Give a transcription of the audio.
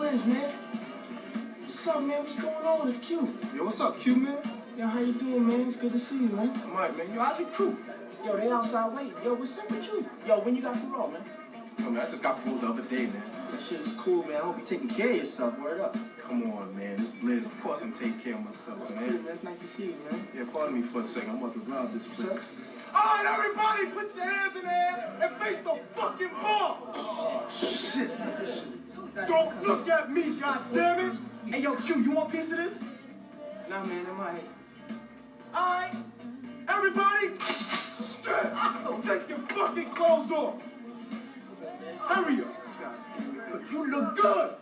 friends, man. What's up, man? What's going on? It's Q. Yo, what's up, Q, man? Yo, how you doing, man? It's good to see you, man. I'm alright, man. Yo, how's your crew? Yo, they outside waiting. Yo, what's up with you? Yo, when you got parole, man? Oh, man, I just got pulled the other day, man. That shit was cool, man. I hope you taking care of yourself. Word up. Come on, man. This Blizz, of course I'm taking care of myself, man. Good, man. It's nice to see you, man. Yeah, pardon me for a second. I'm about to rob this place. All right, everybody, put your hands in the air and face the fucking ball. Oh, shit. Don't look at me, goddammit. Hey, yo, Q, you want a piece of this? Nah, man, I'm alright. All right, everybody, take your fucking clothes off. Hurry up. You look good.